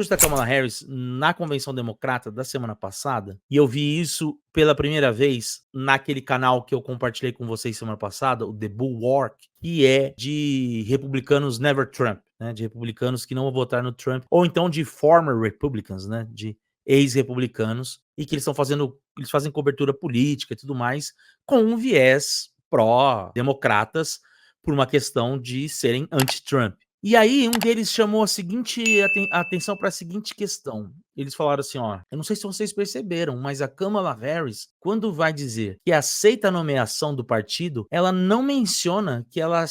discurso da Kamala Harris na convenção democrata da semana passada, e eu vi isso pela primeira vez naquele canal que eu compartilhei com vocês semana passada, o The Bulwark, que é de republicanos never Trump, né, de republicanos que não vão votar no Trump, ou então de former Republicans, né, de ex-republicanos, e que eles fazem cobertura política e tudo mais, com um viés pró-democratas por uma questão de serem anti-Trump. E aí, um deles chamou a atenção para a seguinte questão. Eles falaram assim: ó, eu não sei se vocês perceberam, mas a Kamala Harris, quando vai dizer que aceita a nomeação do partido, ela não menciona que ela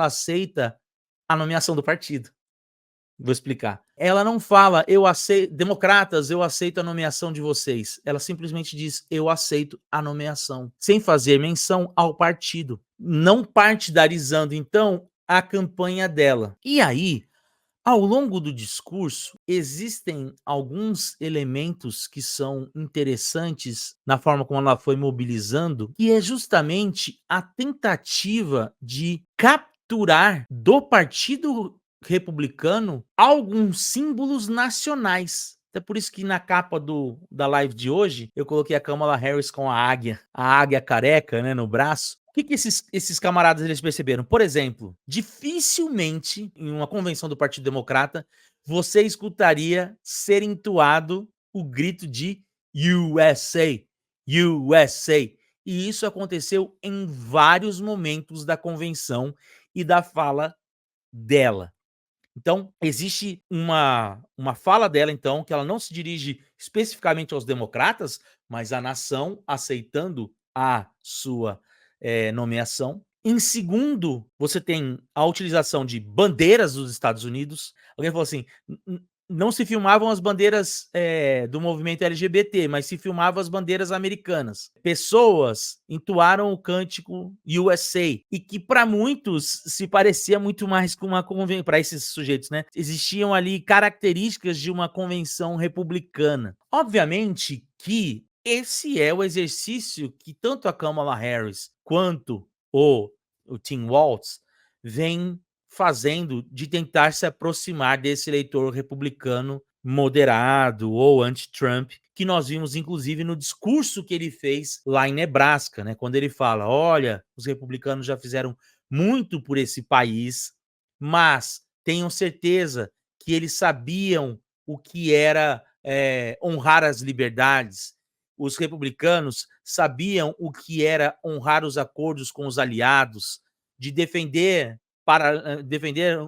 aceita a nomeação do partido. Vou explicar. Ela não fala, democratas, eu aceito a nomeação de vocês. Ela simplesmente diz, eu aceito a nomeação, sem fazer menção ao partido, não partidarizando, então, a campanha dela. E aí, ao longo do discurso, existem alguns elementos que são interessantes na forma como ela foi mobilizando, que é justamente a tentativa de capturar do Partido Republicano alguns símbolos nacionais. É por isso que na capa da live de hoje, eu coloquei a Kamala Harris com a águia careca, né, no braço. O que esses camaradas eles perceberam? Por exemplo, dificilmente em uma convenção do Partido Democrata você escutaria ser entoado o grito de USA, USA. E isso aconteceu em vários momentos da convenção e da fala dela. Então, existe uma fala dela, então, que ela não se dirige especificamente aos democratas, mas à nação aceitando a sua nomeação. Em segundo, você tem a utilização de bandeiras dos Estados Unidos. Alguém falou assim: não se filmavam as bandeiras do movimento LGBT, mas se filmavam as bandeiras americanas. Pessoas entoaram o cântico USA, e que para muitos se parecia muito mais com uma convenção, para esses sujeitos, né? Existiam ali características de uma convenção republicana. Obviamente que esse é o exercício que tanto a Kamala Harris quanto o Tim Walz vem fazendo, de tentar se aproximar desse eleitor republicano moderado ou anti-Trump, que nós vimos inclusive no discurso que ele fez lá em Nebraska, né, quando ele fala: olha, os republicanos já fizeram muito por esse país, mas tenham certeza que eles sabiam o que era honrar as liberdades. Os republicanos sabiam o que era honrar os acordos com os aliados, de defender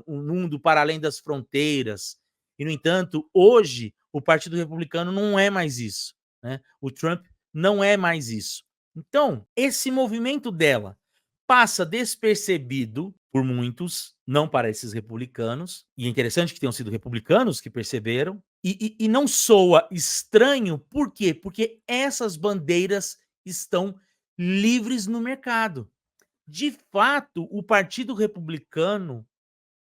um mundo para além das fronteiras. E, no entanto, hoje, o Partido Republicano não é mais isso, né? O Trump não é mais isso. Então, esse movimento dela passa despercebido por muitos, não para esses republicanos, e é interessante que tenham sido republicanos que perceberam, e não soa estranho, por quê? Porque essas bandeiras estão livres no mercado. De fato, o Partido Republicano,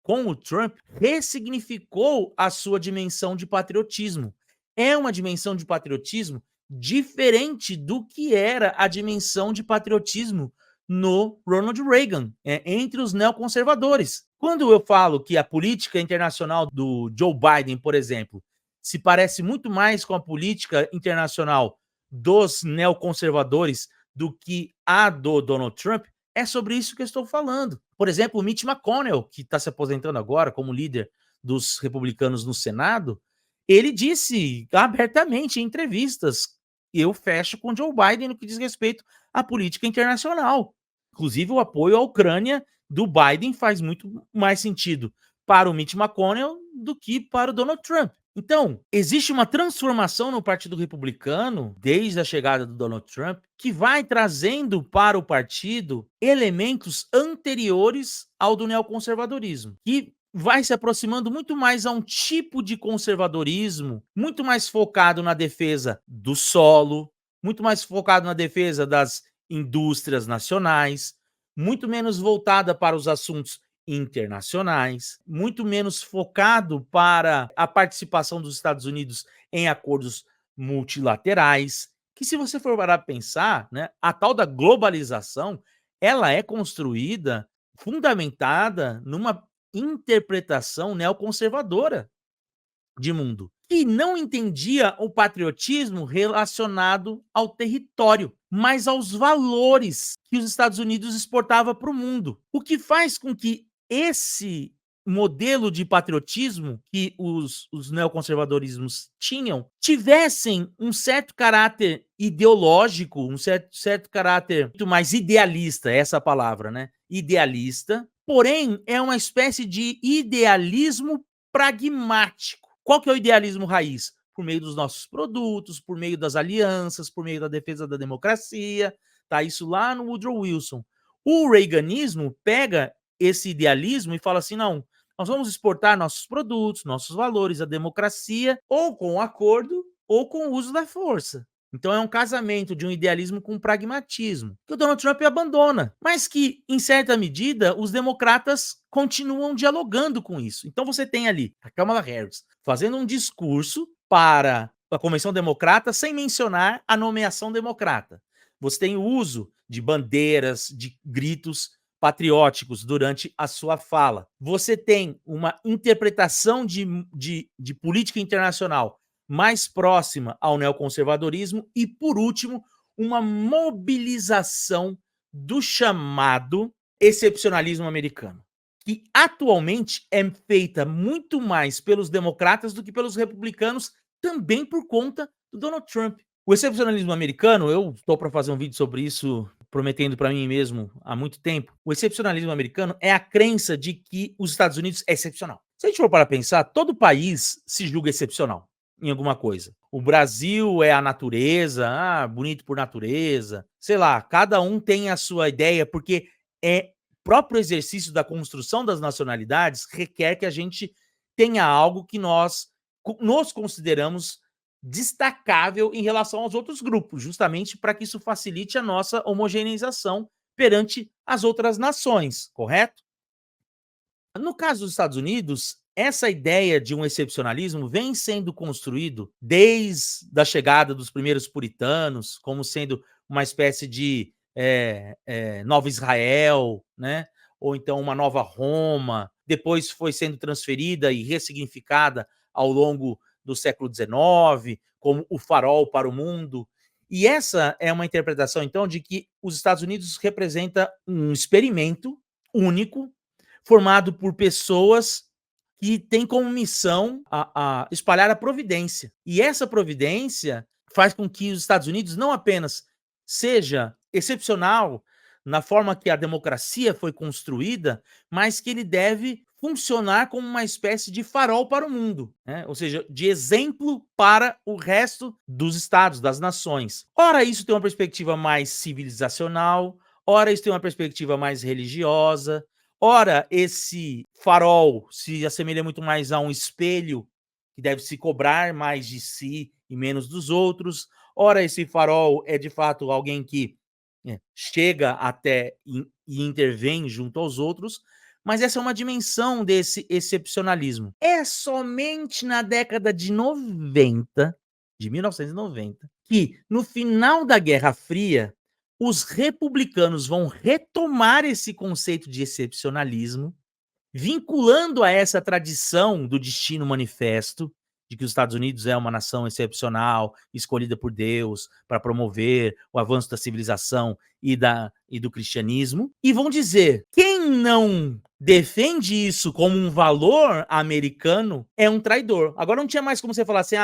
com o Trump, ressignificou a sua dimensão de patriotismo. É uma dimensão de patriotismo diferente do que era a dimensão de patriotismo no Ronald Reagan, entre os neoconservadores. Quando eu falo que a política internacional do Joe Biden, por exemplo, se parece muito mais com a política internacional dos neoconservadores do que a do Donald Trump, é sobre isso que eu estou falando. Por exemplo, o Mitch McConnell, que está se aposentando agora como líder dos republicanos no Senado, ele disse abertamente em entrevistas: eu fecho com Joe Biden no que diz respeito à política internacional. Inclusive, o apoio à Ucrânia do Biden faz muito mais sentido para o Mitch McConnell do que para o Donald Trump. Então, existe uma transformação no Partido Republicano, desde a chegada do Donald Trump, que vai trazendo para o partido elementos anteriores ao do neoconservadorismo, que vai se aproximando muito mais a um tipo de conservadorismo, muito mais focado na defesa do solo, muito mais focado na defesa das indústrias nacionais, muito menos voltada para os assuntos internacionais, muito menos focado para a participação dos Estados Unidos em acordos multilaterais, que, se você for parar para pensar, né, a tal da globalização, ela é construída, fundamentada numa interpretação neoconservadora de mundo, que não entendia o patriotismo relacionado ao território, mas aos valores que os Estados Unidos exportava para o mundo. O que faz com que esse modelo de patriotismo que os neoconservadorismos tinham, tivessem um certo caráter ideológico, um certo caráter muito mais idealista, essa palavra, né? Idealista, porém é uma espécie de idealismo pragmático. Qual que é o idealismo raiz? Por meio dos nossos produtos, por meio das alianças, por meio da defesa da democracia, tá? Isso lá no Woodrow Wilson. O reaganismo pega esse idealismo e fala assim, não, nós vamos exportar nossos produtos, nossos valores, a democracia, ou com acordo, ou com o uso da força. Então é um casamento de um idealismo com um pragmatismo, que o Donald Trump abandona, mas que, em certa medida, os democratas continuam dialogando com isso. Então você tem ali a Kamala Harris fazendo um discurso para a Convenção Democrata sem mencionar a nomeação democrata. Você tem o uso de bandeiras, de gritos patrióticos durante a sua fala. Você tem uma interpretação de política internacional mais próxima ao neoconservadorismo e, por último, uma mobilização do chamado excepcionalismo americano, que atualmente é feita muito mais pelos democratas do que pelos republicanos, também por conta do Donald Trump. O excepcionalismo americano, eu estou para fazer um vídeo sobre isso, prometendo para mim mesmo há muito tempo. O excepcionalismo americano é a crença de que os Estados Unidos é excepcional. Se a gente for para pensar, todo país se julga excepcional em alguma coisa. O Brasil é a natureza, bonito por natureza, sei lá, cada um tem a sua ideia, porque é próprio exercício da construção das nacionalidades requer que a gente tenha algo que nós nos consideramos destacável em relação aos outros grupos, justamente para que isso facilite a nossa homogeneização perante as outras nações, correto? No caso dos Estados Unidos, essa ideia de um excepcionalismo vem sendo construído desde a chegada dos primeiros puritanos, como sendo uma espécie de Nova Israel, né? Ou então uma nova Roma, depois foi sendo transferida e ressignificada ao longo do século XIX, como o farol para o mundo. E essa é uma interpretação, então, de que os Estados Unidos representa um experimento único, formado por pessoas que têm como missão a espalhar a providência. E essa providência faz com que os Estados Unidos não apenas seja excepcional na forma que a democracia foi construída, mas que ele deve funcionar como uma espécie de farol para o mundo, né? Ou seja, de exemplo para o resto dos estados, das nações. Ora, isso tem uma perspectiva mais civilizacional, ora, isso tem uma perspectiva mais religiosa, ora, esse farol se assemelha muito mais a um espelho que deve se cobrar mais de si e menos dos outros. Ora, esse farol é de fato alguém que chega até e intervém junto aos outros, mas essa é uma dimensão desse excepcionalismo. É somente na década de 90, de 1990, que no final da Guerra Fria, os republicanos vão retomar esse conceito de excepcionalismo, vinculando a essa tradição do Destino Manifesto, de que os Estados Unidos é uma nação excepcional, escolhida por Deus para promover o avanço da civilização e do cristianismo, e vão dizer: quem não defende isso como um valor americano é um traidor. Agora não tinha mais como você falar assim,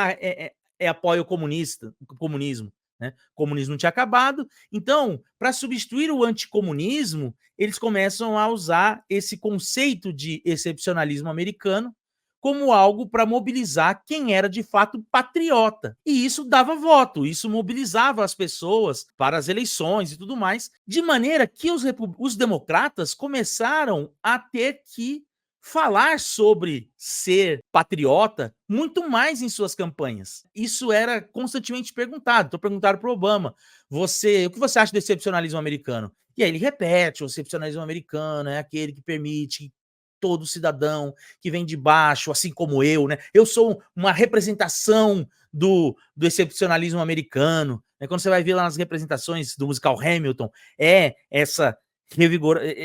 apoio comunista, o comunismo. Né? O comunismo não tinha acabado, então, para substituir o anticomunismo, eles começam a usar esse conceito de excepcionalismo americano como algo para mobilizar quem era de fato patriota. E isso dava voto, isso mobilizava as pessoas para as eleições e tudo mais, de maneira que os democratas começaram a ter que falar sobre ser patriota muito mais em suas campanhas. Isso era constantemente perguntado. Então perguntaram para o Obama, o que você acha do excepcionalismo americano? E aí ele repete, o excepcionalismo americano é aquele que permite todo cidadão que vem de baixo, assim como eu, né? Eu sou uma representação do excepcionalismo americano. Né? Quando você vai ver lá nas representações do musical Hamilton, é essa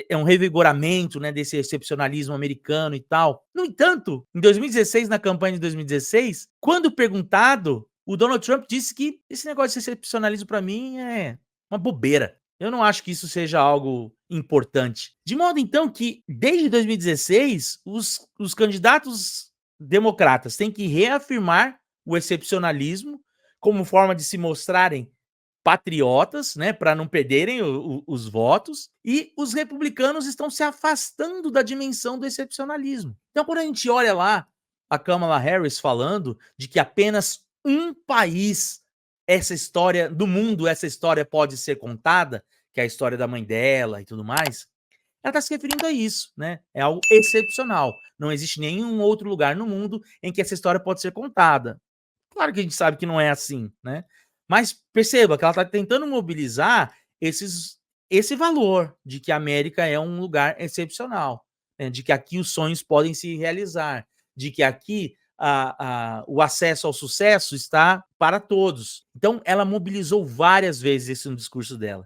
é um revigoramento, né, desse excepcionalismo americano e tal. No entanto, em 2016, na campanha de 2016, quando perguntado, o Donald Trump disse que esse negócio de excepcionalismo para mim é uma bobeira. Eu não acho que isso seja algo importante. De modo então que, desde 2016, os candidatos democratas têm que reafirmar o excepcionalismo como forma de se mostrarem patriotas, né, para não perderem os votos, e os republicanos estão se afastando da dimensão do excepcionalismo. Então, quando a gente olha lá a Kamala Harris falando de que apenas um país, essa história do mundo, essa história pode ser contada, que é a história da mãe dela e tudo mais, ela está se referindo a isso, né? É algo excepcional. Não existe nenhum outro lugar no mundo em que essa história pode ser contada. Claro que a gente sabe que não é assim, né. Mas perceba que ela está tentando mobilizar esse valor de que a América é um lugar excepcional, né, de que aqui os sonhos podem se realizar, de que aqui o acesso ao sucesso está para todos. Então ela mobilizou várias vezes isso no discurso dela.